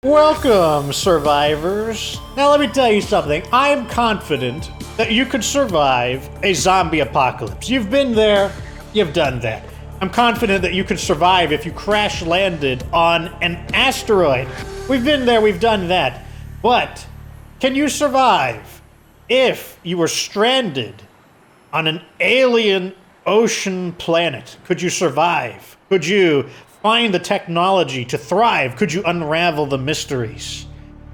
Welcome, survivors. Now let me tell you something. I'm confident that you could survive a zombie apocalypse. You've been there, you've done that. I'm confident that you could survive if you crash landed on an asteroid. We've been there, we've done that. But can you survive if you were stranded on an alien ocean planet? Could you survive? Could you find the technology to thrive? Could you unravel the mysteries?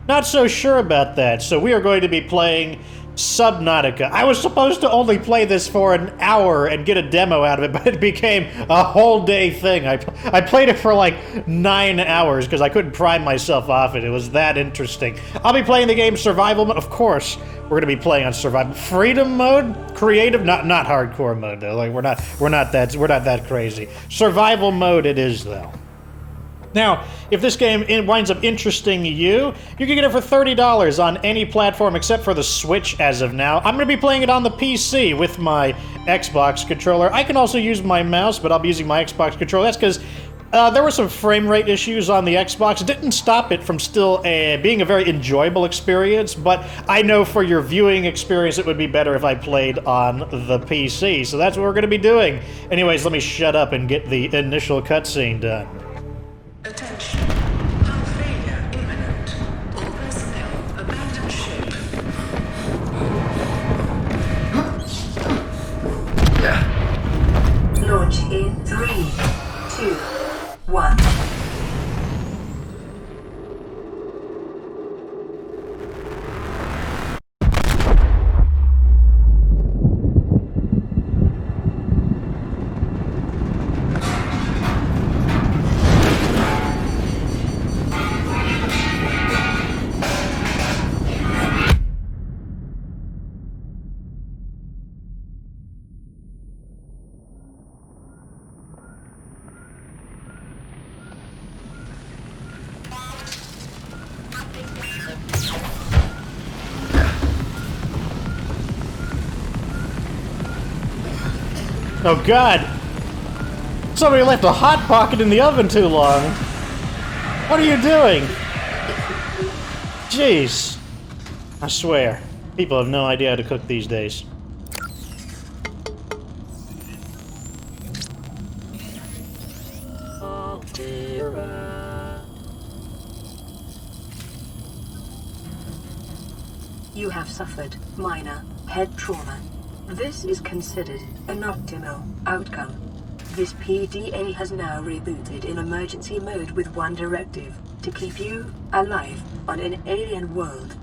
Not so sure about that, so we are going to be playing Subnautica. I was supposed to only play this for an hour and get a demo out of it, but it became a whole day thing. I played it for like 9 hours because I couldn't pry myself off it. It was that interesting. I'll be playing the game survival mode. Of course, we're going to be playing on survival. Freedom mode? Creative? Not hardcore mode though. Like we're not that crazy. Survival mode it is though. Now, if this game winds up interesting you can get it for $30 on any platform except for the Switch as of now. I'm going to be playing it on the PC with my Xbox controller. I can also use my mouse, but I'll be using my Xbox controller. That's because there were some frame rate issues on the Xbox. It didn't stop it from still being a very enjoyable experience, but I know for your viewing experience it would be better if I played on the PC. So that's what we're going to be doing. Anyways, let me shut up and get the initial cutscene done. Attention. Hull failure imminent. All personnel abandon ship. Launch in 3, 2, 1. Oh God! Somebody left a hot pocket in the oven too long. What are you doing? Jeez. I swear, people have no idea how to cook these days. You have suffered minor head trauma. This is considered an optimal outcome. This PDA has now rebooted in emergency mode with one directive: to keep you alive on an alien world.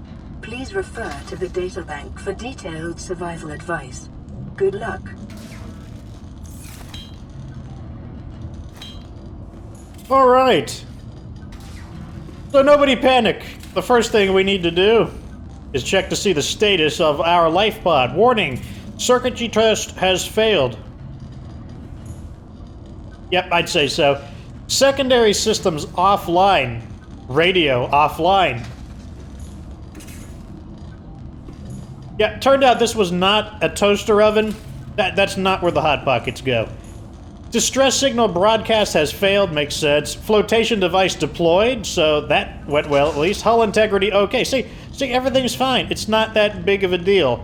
Please refer to the databank for detailed survival advice. Good luck. All right. So nobody panic. The first thing we need to do is check to see the status of our lifepod. Warning. Circuitry test has failed. Yep, I'd say so. Secondary systems offline. Radio offline. Yeah, turned out this was not a toaster oven. That's not where the Hot Pockets go. Distress signal broadcast has failed, makes sense. Flotation device deployed, so that went well at least. Hull integrity, okay. See, everything's fine. It's not that big of a deal.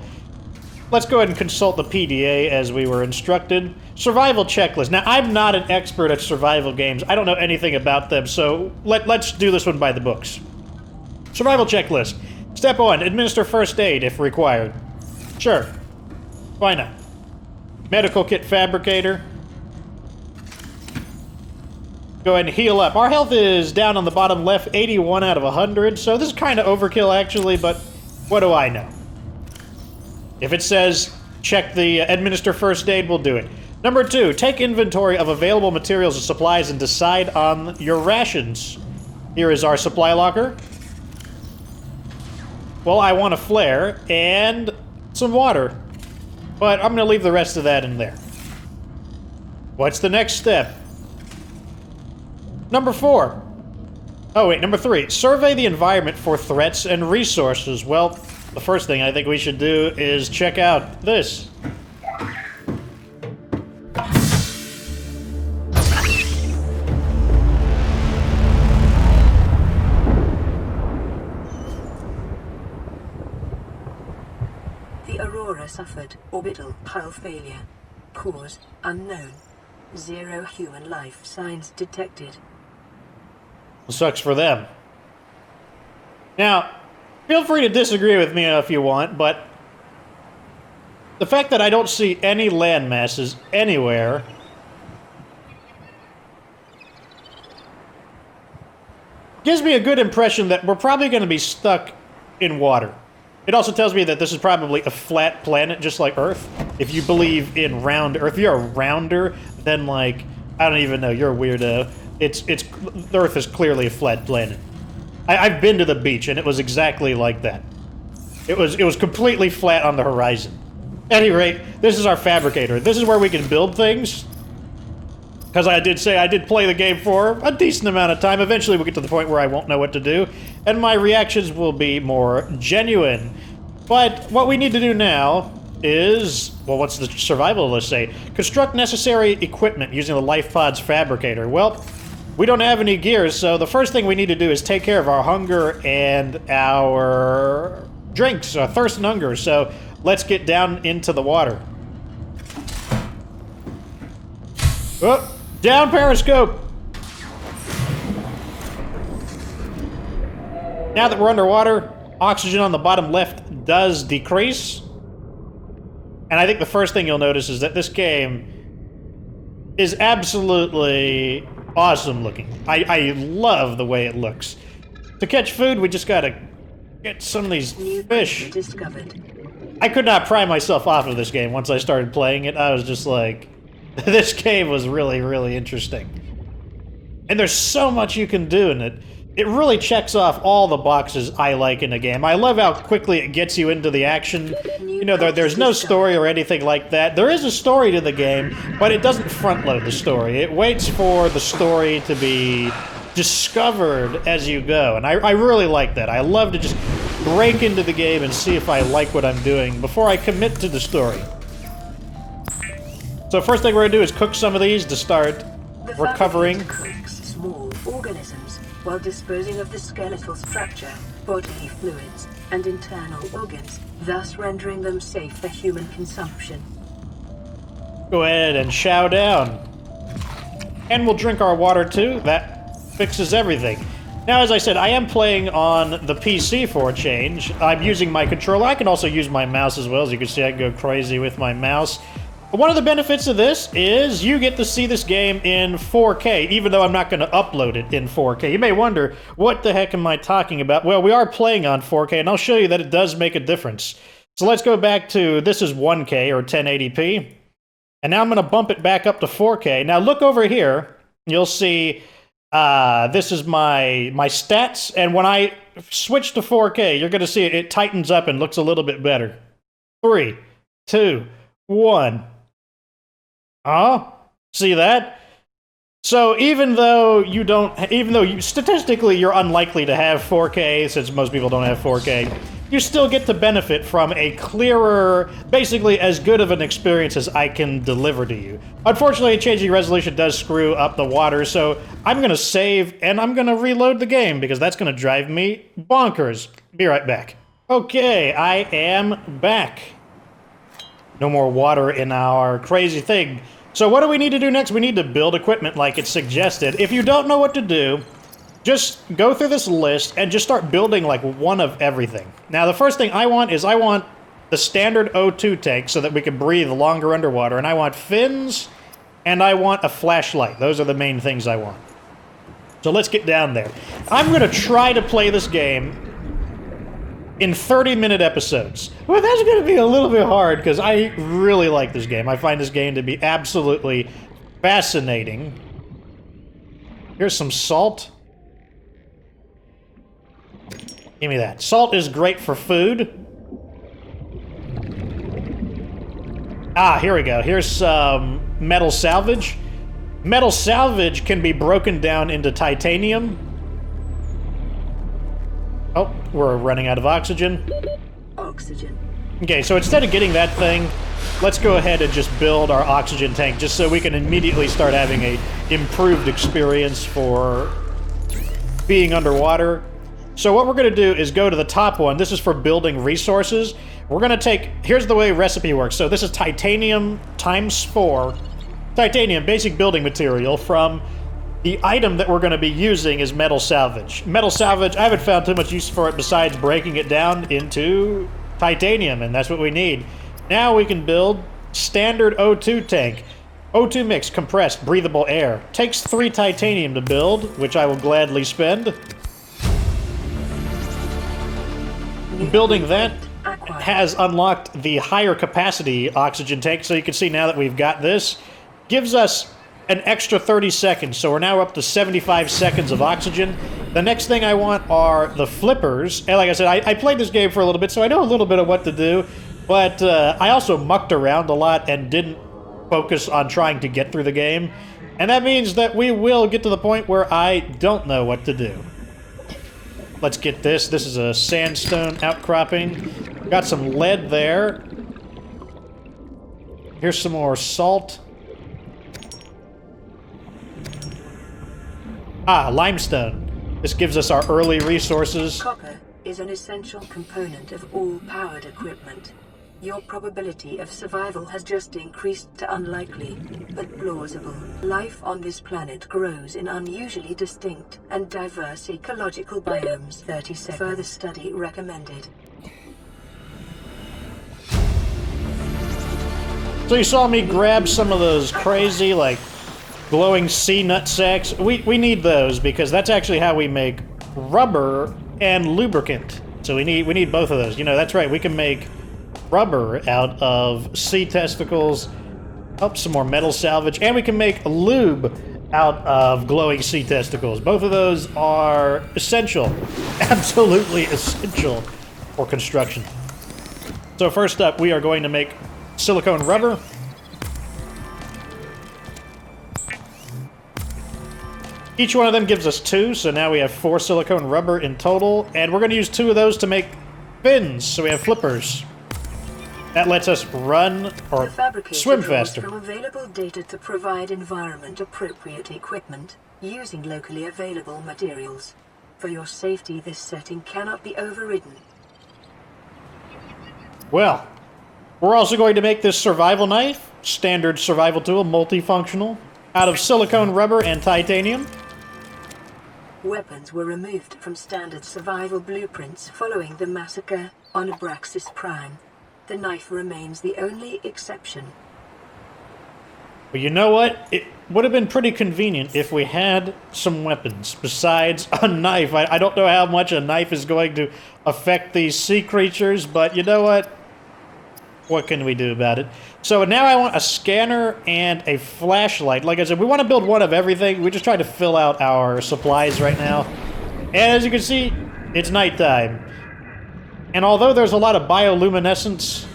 Let's go ahead and consult the PDA as we were instructed. Survival checklist. Now, I'm not an expert at survival games. I don't know anything about them, so let's do this one by the books. Survival checklist. Step 1, administer first aid if required. Sure. Why not? Medical kit fabricator. Go ahead and heal up. Our health is down on the bottom left, 81 out of 100, so this is kind of overkill actually, but what do I know? If it says check the administer first aid, we'll do it. Number 2, take inventory of available materials and supplies and decide on your rations. Here is our supply locker. Well, I want a flare and some water, but I'm going to leave the rest of that in there. What's the next step? Number 4. Oh wait, number 3. Survey the environment for threats and resources. Well, the first thing I think we should do is check out this. Aurora suffered orbital hull failure. Cause unknown. 0 human life signs detected. Sucks for them. Now, feel free to disagree with me if you want, but the fact that I don't see any land masses anywhere gives me a good impression that we're probably going to be stuck in water. It also tells me that this is probably a flat planet, just like Earth. If you believe in round Earth, if you're a rounder, then like, I don't even know, you're a weirdo. The Earth is clearly a flat planet. I've been to the beach, and it was exactly like that. It was completely flat on the horizon. At any rate, this is our fabricator. This is where we can build things. Because I did play the game for a decent amount of time. Eventually we'll get to the point where I won't know what to do, and my reactions will be more genuine. But what we need to do now is, well, what's the survival list say? Construct necessary equipment using the lifepods fabricator. Well, we don't have any gears, so the first thing we need to do is take care of our hunger and our drinks, our thirst and hunger. So let's get down into the water. Oh, down periscope! Now that we're underwater, oxygen on the bottom left does decrease. And I think the first thing you'll notice is that this game is absolutely awesome looking. I love the way it looks. To catch food, we just gotta get some of these fish. I could not pry myself off of this game once I started playing it. I was just like, this game was really, really interesting. And there's so much you can do in it. It really checks off all the boxes I like in a game. I love how quickly it gets you into the action. You know, there's no story or anything like that. There is a story to the game, but it doesn't front-load the story. It waits for the story to be discovered as you go. And I really like that. I love to just break into the game and see if I like what I'm doing before I commit to the story. So first thing we're going to do is cook some of these to start recovering. Small organisms while disposing of the skeletal structure, bodily fluids, and internal organs, thus rendering them safe for human consumption. Go ahead and chow down. And we'll drink our water too. That fixes everything. Now, as I said, I am playing on the PC for a change. I'm using my controller. I can also use my mouse as well. As you can see, I can go crazy with my mouse. One of the benefits of this is you get to see this game in 4K, even though I'm not going to upload it in 4K. You may wonder, what the heck am I talking about? Well, we are playing on 4K, and I'll show you that it does make a difference. So let's go back to, this is 1K, or 1080p. And now I'm going to bump it back up to 4K. Now look over here, you'll see this is my stats, and when I switch to 4K, you're going to see it tightens up and looks a little bit better. 3, 2, 1... Oh, see that? So even though statistically you're unlikely to have 4K, since most people don't have 4K, you still get to benefit from a clearer, basically as good of an experience as I can deliver to you. Unfortunately, changing resolution does screw up the water, so I'm gonna save and I'm gonna reload the game because that's gonna drive me bonkers. Be right back. Okay, I am back. No more water in our crazy thing. So what do we need to do next? We need to build equipment like it's suggested. If you don't know what to do, just go through this list and just start building like one of everything. Now the first thing I want is the standard O2 tank so that we can breathe longer underwater, and I want fins, and I want a flashlight. Those are the main things I want. So let's get down there. I'm going to try to play this game in 30-minute episodes. Well, that's going to be a little bit hard because I really like this game. I find this game to be absolutely fascinating. Here's some salt. Give me that. Salt is great for food. Ah, here we go. Here's some metal salvage. Metal salvage can be broken down into titanium. Oh, we're running out of oxygen. Oxygen. Okay, so instead of getting that thing, let's go ahead and just build our oxygen tank just so we can immediately start having a improved experience for being underwater. So what we're going to do is go to the top one. This is for building resources. We're gonna take, here's the way recipe works. So this is titanium times 4. Titanium, basic building material. From the item that we're gonna be using is metal salvage. Metal salvage, I haven't found too much use for it besides breaking it down into titanium, and that's what we need. Now we can build standard O2 tank. O2 mix, compressed, breathable air. Takes 3 titanium to build, which I will gladly spend. Building that has unlocked the higher capacity oxygen tank, so you can see now that we've got this. Gives us an extra 30 seconds, so we're now up to 75 seconds of oxygen. The next thing I want are the flippers. And like I said, I played this game for a little bit, so I know a little bit of what to do, but I also mucked around a lot and didn't focus on trying to get through the game. And that means that we will get to the point where I don't know what to do. Let's get this. This is a sandstone outcropping. Got some lead there. Here's some more salt. Ah, limestone. This gives us our early resources. Copper is an essential component of all powered equipment. Your probability of survival has just increased to unlikely, but plausible. Life on this planet grows in unusually distinct and diverse ecological biomes. 30 seconds. Further study recommended. So you saw me grab some of those crazy, like, glowing sea nut sacks. We need those because that's actually how we make rubber and lubricant. So we need both of those. You know, that's right. We can make rubber out of sea testicles, some more metal salvage, and we can make lube out of glowing sea testicles. Both of those are essential, absolutely essential for construction. So first up, we are going to make silicone rubber. Each one of them gives us 2, so now we have 4 silicone rubber in total, and we're going to use 2 of those to make fins, so we have flippers. That lets us run or swim faster. From available data to provide environment-appropriate equipment using locally available materials. For your safety, this setting cannot be overridden. Well, we're also going to make this survival knife, standard survival tool, multifunctional, out of silicone rubber and titanium. Weapons were removed from standard survival blueprints following the massacre on Abraxas Prime. The knife remains the only exception. Well, you know what? It would have been pretty convenient if we had some weapons besides a knife. I don't know how much a knife is going to affect these sea creatures, but you know what? What can we do about it? So now I want a scanner and a flashlight. Like I said, we want to build one of everything. We just try to fill out our supplies right now. And as you can see, it's nighttime. And although there's a lot of bioluminescence,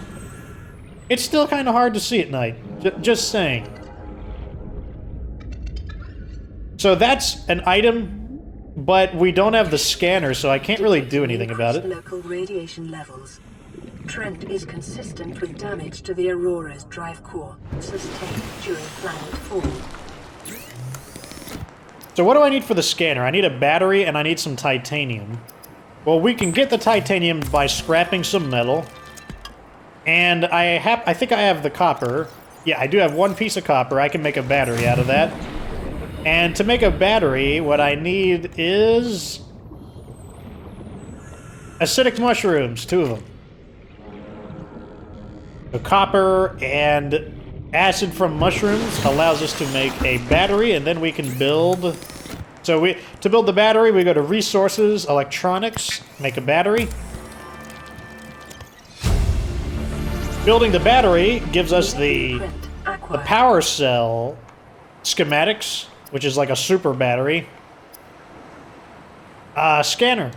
it's still kind of hard to see at night. Just saying. So that's an item, but we don't have the scanner, so I can't really do anything about it. Local radiation levels. Trend is consistent with damage to the Aurora's drive core sustained during planet fall. So what do I need for the scanner? I need a battery and I need some titanium. Well, we can get the titanium by scrapping some metal. And I think I have the copper. Yeah, I do have 1 piece of copper. I can make a battery out of that. And to make a battery, what I need is acidic mushrooms, 2 of them. The copper and acid from mushrooms allows us to make a battery, and then we can build. So to build the battery, we go to Resources, Electronics, make a battery. Building the battery gives us the power cell schematics, which is like a super battery. Scanner.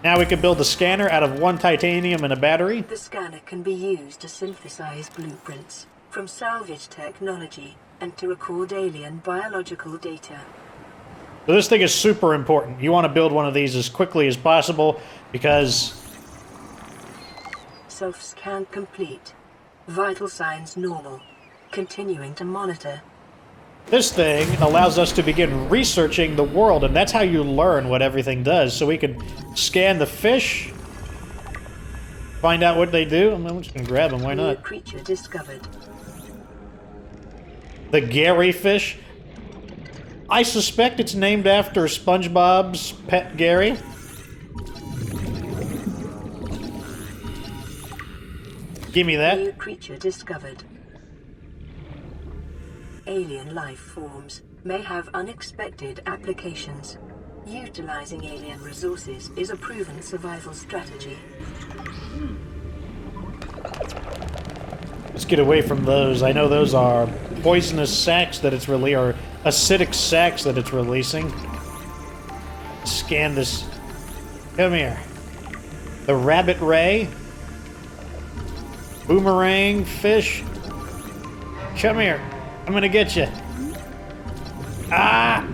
Now we can build the scanner out of 1 titanium and a battery. The scanner can be used to synthesize blueprints from salvage technology and to record alien biological data. So this thing is super important. You want to build one of these as quickly as possible because... Self-scan complete. Vital signs normal. Continuing to monitor. This thing allows us to begin researching the world, and that's how you learn what everything does. So we can scan the fish, Find out what they do? I'm just gonna grab them, why New not? creature discovered. The Gary fish? I suspect it's named after SpongeBob's pet Gary. Give me that. New creature discovered. Alien life forms may have unexpected applications. Utilizing alien resources is a proven survival strategy. Let's get away from those. I know those are poisonous sacs that it's or acidic sacs that it's releasing. Scan this. Come here. The rabbit ray. Boomerang fish. Come here. I'm gonna get you. Ah!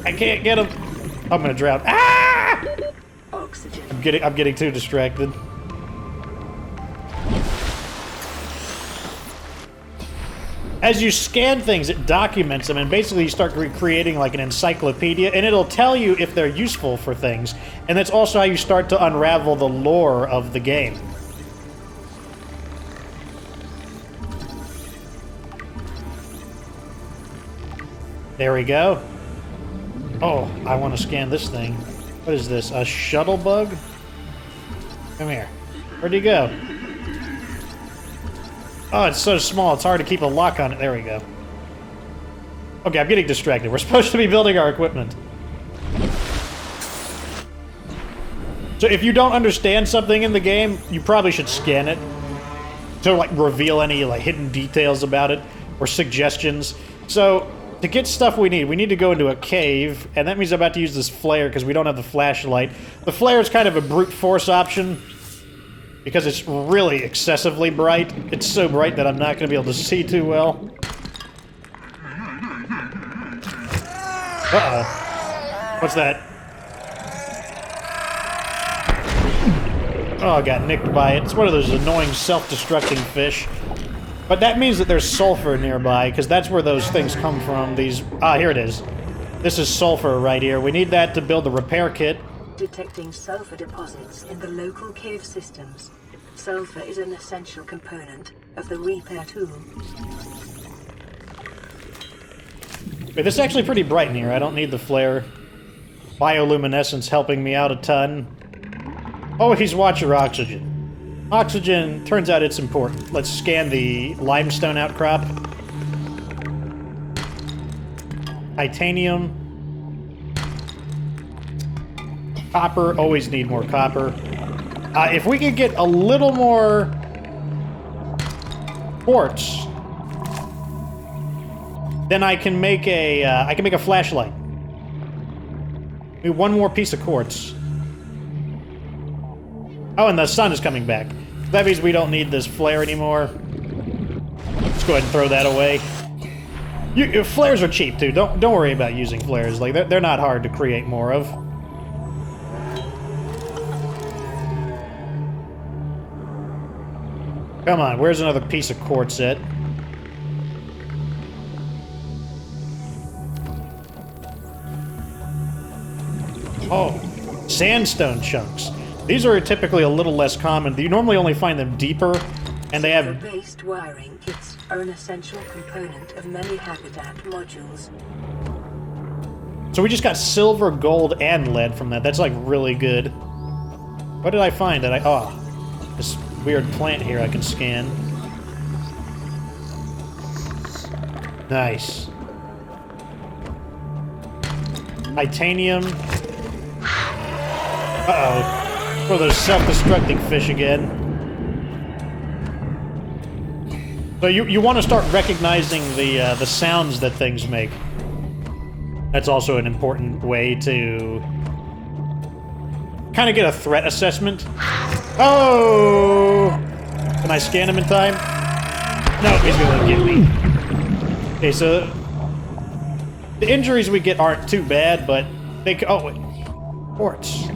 I can't get him. I'm gonna drown. Ah! Oxygen. I'm getting too distracted. As you scan things, it documents them, and basically you start creating like an encyclopedia, and it'll tell you if they're useful for things. And that's also how you start to unravel the lore of the game. There we go. Oh, I want to scan this thing. What is this? A shuttle bug? Come here. Where'd he go? Oh, it's so small, it's hard to keep a lock on it. There we go. Okay, I'm getting distracted. We're supposed to be building our equipment. So if you don't understand something in the game, you probably should scan it to like reveal any like hidden details about it or suggestions. So to get stuff we need to go into a cave, and that means I'm about to use this flare because we don't have the flashlight. The flare is kind of a brute force option because it's really excessively bright. It's so bright that I'm not going to be able to see too well. Uh-oh. What's that? Oh, I got nicked by it. It's one of those annoying self-destructing fish. But that means that there's sulfur nearby, because that's where those things come from. These... Ah, here it is. This is sulfur right here. We need that to build the repair kit. Detecting sulfur deposits in the local cave systems. Sulfur is an essential component of the repair tool. Wait, this is actually pretty bright in here. I don't need the flare. Bioluminescence helping me out a ton. Oh, he's watcher oxygen. Oxygen, turns out it's important. Let's scan the limestone outcrop. Titanium. Copper, always need more copper. If we could get a little more quartz, then I can make a flashlight. Maybe one more piece of quartz. Oh, and the sun is coming back. That means we don't need this flare anymore. Let's go ahead and throw that away. Flares are cheap too. Don't worry about using flares. Like they're not hard to create more of. Come on, where's another piece of quartz at? Oh, sandstone chunks. These are typically a little less common. You normally only find them deeper, and they have... Sulfur-based wiring kits are an essential component of many habitat modules. So we just got silver, gold, and lead from that. That's like really good. What did I find? Oh, this weird plant here I can scan. Nice. Titanium. Uh-oh. For those self-destructing fish again. So you want to start recognizing the sounds that things make. That's also an important way to kind of get a threat assessment. Oh! Can I scan him in time? No, he's gonna get me. Okay, so the injuries we get aren't too bad, but they... Oh, wait. Quartz.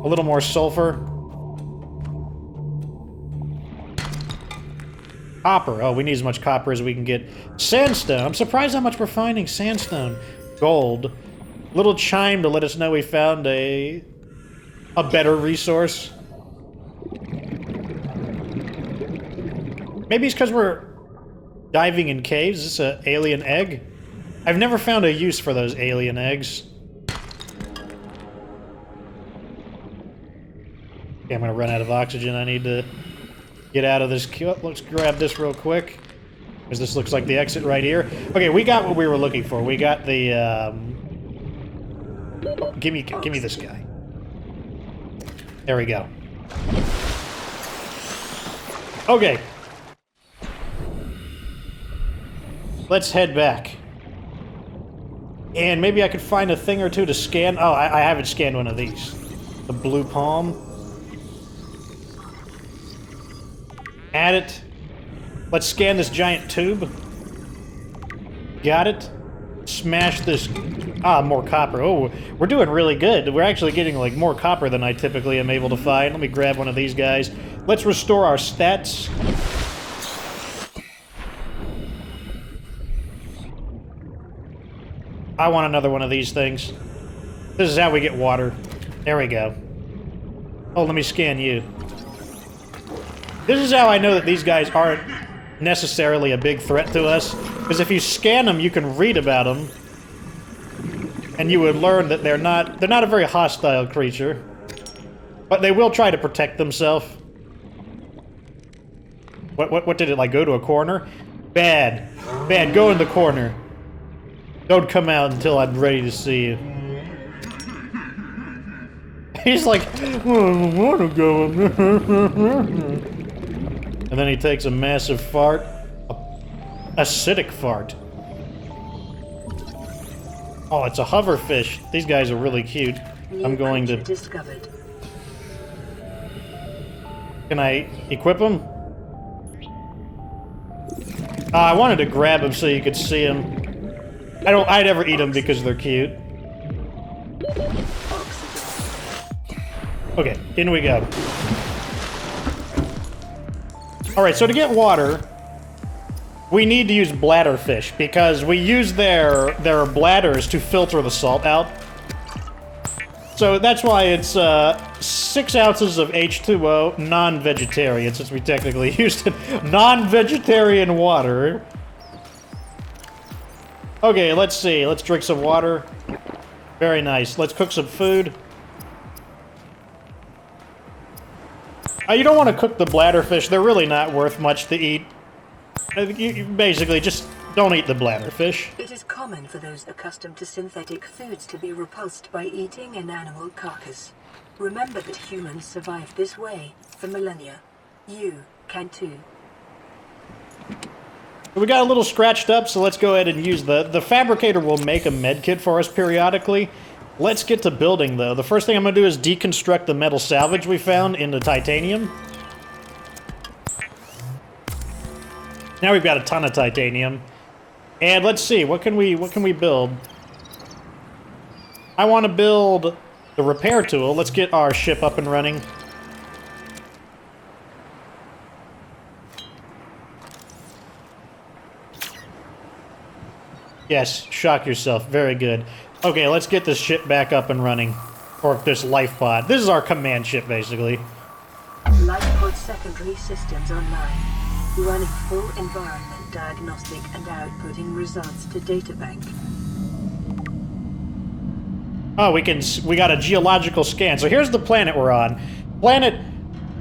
A little more sulfur. Copper. Oh, we need as much copper as we can get. Sandstone. I'm surprised how much we're finding sandstone. Gold. Little chime to let us know we found a a better resource. Maybe it's because we're diving in caves. Is this an alien egg? I've never found a use for those alien eggs. Okay, I'm gonna run out of oxygen. I need to get out of this. Let's grab this real quick, because this looks like the exit right here. Okay, we got what we were looking for. We got the, Give me this guy. There we go. Okay. Let's head back. And maybe I could find a thing or two to scan. Oh, I haven't scanned one of these. The blue palm. Add it. Let's scan this giant tube. Got it. Smash this. Ah, more copper. Oh, we're doing really good. We're actually getting, like, more copper than I typically am able to find. Let me grab one of these guys. Let's restore our stats. I want another one of these things. This is how we get water. There we go. Oh, let me scan you. This is how I know that these guys aren't necessarily a big threat to us. Because if you scan them, you can read about them. And you would learn that they're not a very hostile creature. But they will try to protect themselves. What did it, like, go to a corner? Bad. Bad, go in the corner. Don't come out until I'm ready to see you. He's like, oh, I want to go. And then he takes a massive fart. Acidic fart. Oh, it's a hoverfish. These guys are really cute. I'm going to... Discovered. Can I equip them? I wanted to grab them so you could see them. I'd never eat them because they're cute. Okay, in we go. Alright, so to get water, we need to use bladderfish, because we use their bladders to filter the salt out. So that's why it's 6 ounces of H2O, non-vegetarian, since we technically used it. Non-vegetarian water. Okay, let's see. Let's drink some water. Very nice. Let's cook some food. You don't want to cook the bladderfish. They're really not worth much to eat. You basically just don't eat the bladderfish. It is common for those accustomed to synthetic foods to be repulsed by eating an animal carcass. Remember that humans survived this way for millennia. You can too. We got a little scratched up, so let's go ahead and use the fabricator will make a med kit for us periodically. Let's get to building, though. The first thing I'm going to do is deconstruct the metal salvage we found in the titanium. Now we've got a ton of titanium. And let's see, what can we build? I want to build the repair tool. Let's get our ship up and running. Yes, shock yourself. Very good. Okay, let's get this ship back up and running. Or this life pod. This is our command ship, basically. Lifepod secondary systems online. Running full environment diagnostic and outputting results to databank. Oh, we got a geological scan. So here's the planet we're on. Planet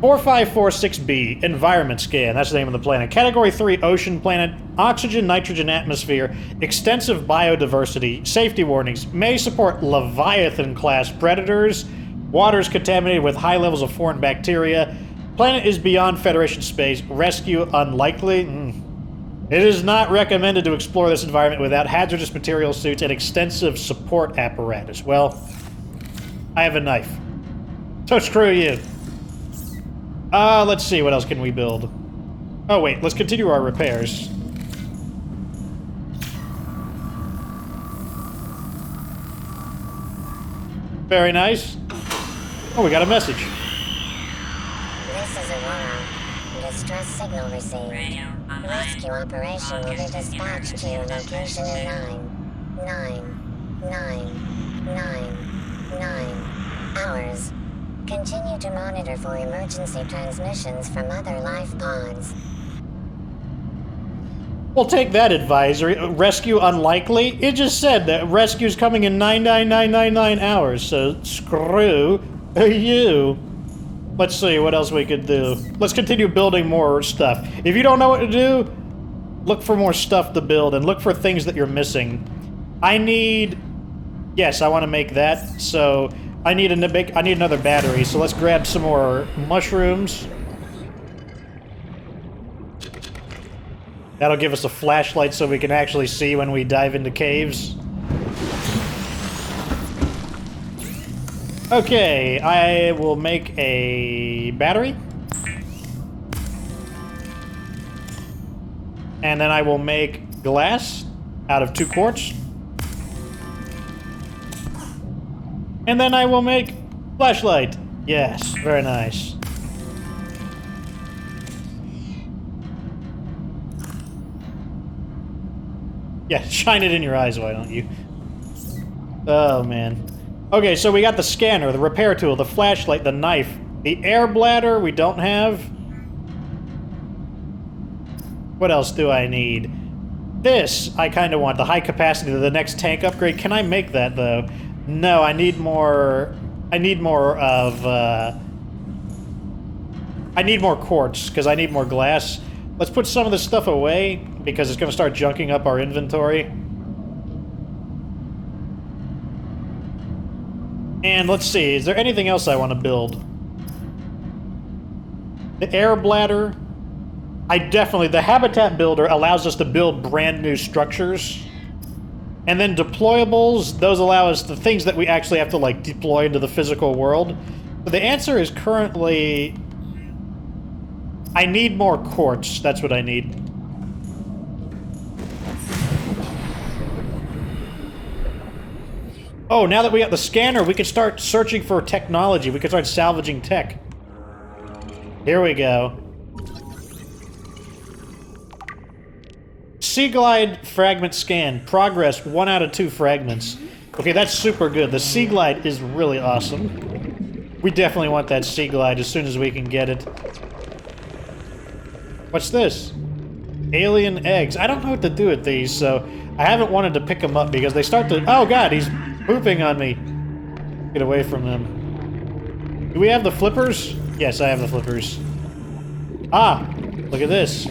4546b, environment scan. That's the name of the planet. Category 3 ocean planet, oxygen, nitrogen atmosphere, extensive biodiversity, safety warnings, may support Leviathan class predators, waters contaminated with high levels of foreign bacteria, planet is beyond Federation space, rescue unlikely. It is not recommended to explore this environment without hazardous material suits and extensive support apparatus. Well, I have a knife. So screw you. Let's see, what else can we build? Oh wait, let's continue our repairs. Very nice. Oh, we got a message. This is Aurora. Distress signal received. Rescue operation will be dispatched to your location in 9 hours. Continue to monitor for emergency transmissions from other life pods. We'll take that advisory. Rescue unlikely? It just said that rescue's coming in 99999 hours, so screw you. Let's see what else we could do. Let's continue building more stuff. If you don't know what to do, look for more stuff to build and look for things that you're missing. I need... Yes, I want to make that, so I need another battery, so let's grab some more mushrooms. That'll give us a flashlight so we can actually see when we dive into caves. Okay, I will make a battery. And then I will make glass out of 2 quartz. And then I will make flashlight. Yes, very nice. Yeah, shine it in your eyes, why don't you? Oh, man. Okay, so we got the scanner, the repair tool, the flashlight, the knife, the air bladder we don't have. What else do I need? This, I kind of want, the high capacity, the next tank upgrade. Can I make that, though? No, I need more... I need more quartz, because I need more glass. Let's put some of this stuff away, because it's going to start junking up our inventory. And let's see, is there anything else I want to build? The air bladder. The habitat builder allows us to build brand new structures. And then deployables, those allow us the things that we actually have to, like, deploy into the physical world. But the answer is currently... I need more quartz. That's what I need. Oh, now that we got the scanner, we can start searching for technology. We can start salvaging tech. Here we go. Sea Glide fragment scan. Progress 1 out of 2 fragments. Okay, that's super good. The Sea Glide is really awesome. We definitely want that Sea Glide as soon as we can get it. What's this? Alien eggs. I don't know what to do with these, so I haven't wanted to pick them up because they start to... Oh god, he's pooping on me. Get away from them. Do we have the flippers? Yes, I have the flippers. Ah, look at this.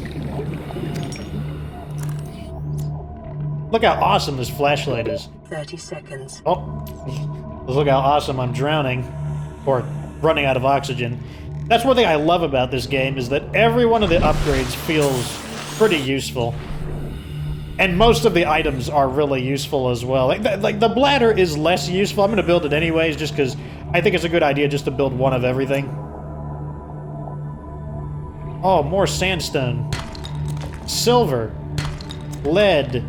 Look how awesome this flashlight is. 30 seconds. Oh, look how awesome I'm drowning. Or running out of oxygen. That's one thing I love about this game, is that every one of the upgrades feels pretty useful. And most of the items are really useful as well. Like the bladder is less useful. I'm going to build it anyways, just because I think it's a good idea just to build one of everything. Oh, more sandstone. Silver. Lead.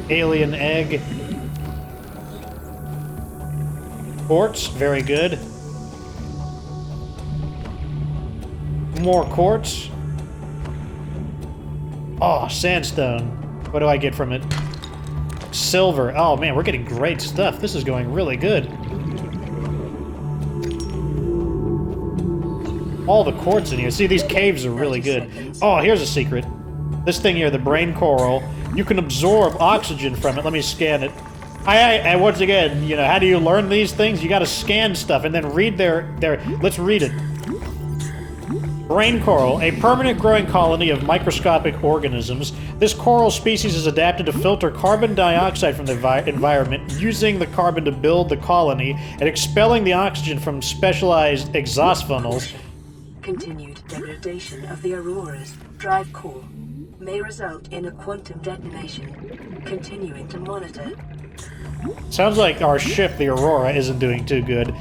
Alien egg. Quartz, very good. More quartz. Oh, sandstone. What do I get from it? Silver. Oh man, we're getting great stuff. This is going really good. All the quartz in here. See, these caves are really good. Oh, here's a secret. This thing here, the brain coral, you can absorb oxygen from it. Let me scan it. And once again, you know, how do you learn these things? You gotta scan stuff and then read their... Let's read it. Brain coral, a permanent growing colony of microscopic organisms. This coral species is adapted to filter carbon dioxide from the environment, using the carbon to build the colony, and expelling the oxygen from specialized exhaust funnels. Continued degradation of the Aurora's drive core may result in a quantum detonation. Continuing to monitor. Sounds like our ship, the Aurora, isn't doing too good.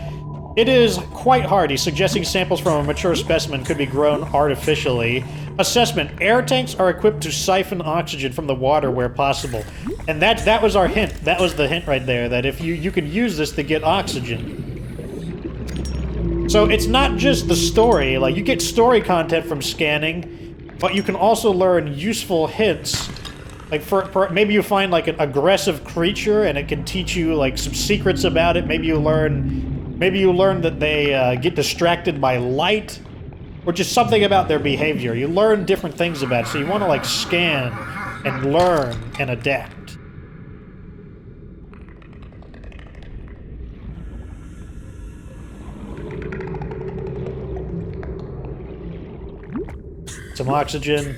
It is quite hardy, suggesting samples from a mature specimen could be grown artificially. Assessment. Air tanks are equipped to siphon oxygen from the water where possible. And that was our hint. That was the hint right there, that if you can use this to get oxygen. So it's not just the story. Like, you get story content from scanning, but you can also learn useful hints Like maybe you find like an aggressive creature and it can teach you like some secrets about it. Maybe you learn that they get distracted by light, or just something about their behavior. You learn different things about it, so you want to like scan and learn and adapt. Some oxygen.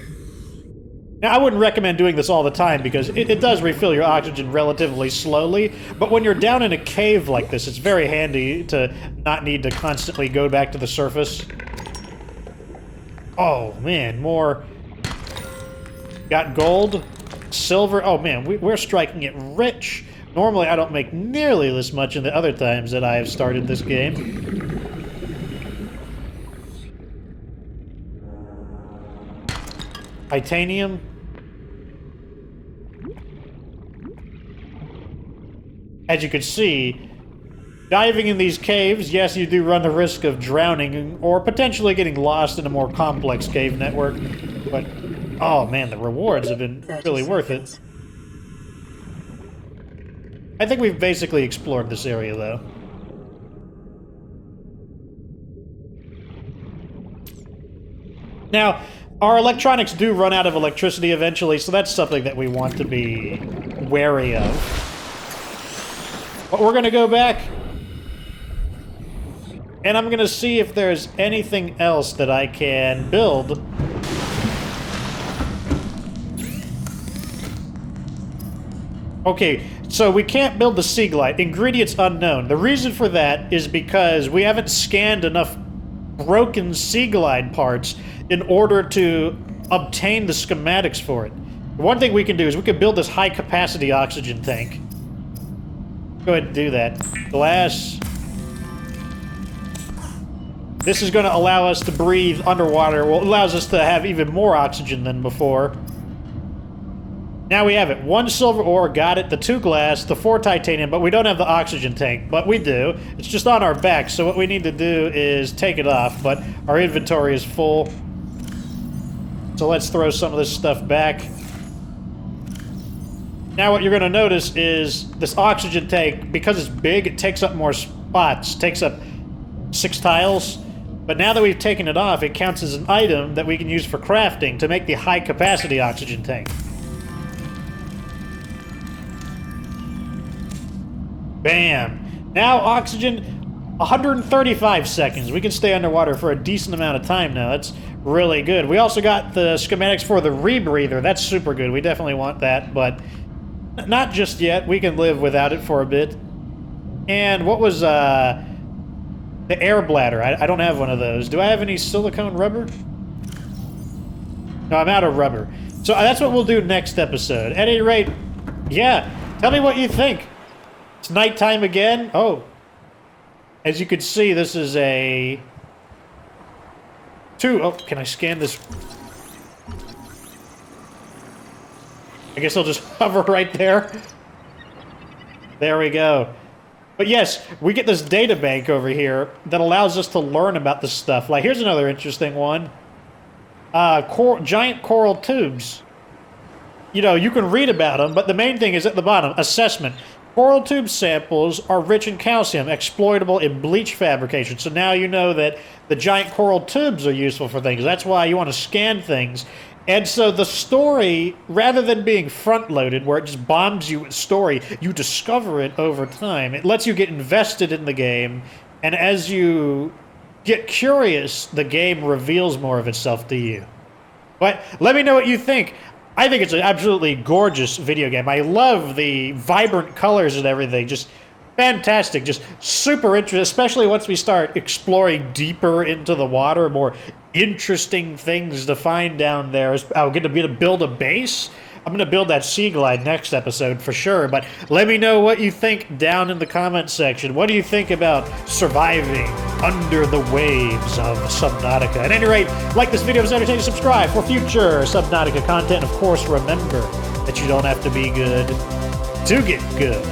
Now, I wouldn't recommend doing this all the time because it does refill your oxygen relatively slowly, but when you're down in a cave like this, it's very handy to not need to constantly go back to the surface. Oh, man, more... Got gold, silver. Oh, man, we're striking it rich. Normally, I don't make nearly this much in the other times that I have started this game. Titanium. As you can see, diving in these caves, yes, you do run the risk of drowning or potentially getting lost in a more complex cave network, but oh man, the rewards have been really worth it. I think we've basically explored this area, though. Now, our electronics do run out of electricity eventually, so that's something that we want to be wary of. But we're going to go back, and I'm going to see if there's anything else that I can build. Okay, so we can't build the sea glide. Ingredients unknown. The reason for that is because we haven't scanned enough broken sea glide parts in order to obtain the schematics for it. One thing we can do is we can build this high-capacity oxygen tank. Go ahead and do that. Glass. This is going to allow us to breathe underwater. Well, it allows us to have even more oxygen than before. Now we have it. 1 silver ore, got it. The 2 glass, the 4 titanium, but we don't have the oxygen tank. But we do. It's just on our back, so what we need to do is take it off, but our inventory is full. So let's throw some of this stuff back. Now what you're going to notice is this oxygen tank, because it's big, it takes up more spots. It takes up 6 tiles. But now that we've taken it off, it counts as an item that we can use for crafting to make the high-capacity oxygen tank. Bam! Now oxygen, 135 seconds. We can stay underwater for a decent amount of time now. That's really good. We also got the schematics for the rebreather. That's super good. We definitely want that, but not just yet. We can live without it for a bit. And what was the air bladder? I don't have one of those. Do I have any silicone rubber? No, I'm out of rubber. So that's what we'll do next episode. At any rate, yeah, tell me what you think. It's nighttime again. Oh. As you can see, this is a... 2. Oh, can I scan this? I guess I'll just hover right there. There we go. But yes, we get this data bank over here that allows us to learn about this stuff. Like, here's another interesting one. Giant coral tubes. You know, you can read about them, but the main thing is at the bottom. Assessment. Coral tube samples are rich in calcium, exploitable in bleach fabrication. So now you know that the giant coral tubes are useful for things. That's why you want to scan things. And so the story, rather than being front-loaded, where it just bombs you with story, you discover it over time. It lets you get invested in the game, and as you get curious, the game reveals more of itself to you. But let me know what you think. I think it's an absolutely gorgeous video game. I love the vibrant colors and everything. Just fantastic. Just super interesting, especially once we start exploring deeper into the water, more interesting things to find down there. I'm going to build a base. I'm going to build that sea glide next episode for sure, but let me know what you think down in the comment section. What do you think about surviving under the waves of Subnautica? At any rate, like this video if it's entertaining, subscribe for future Subnautica content. Of course, remember that you don't have to be good to get good.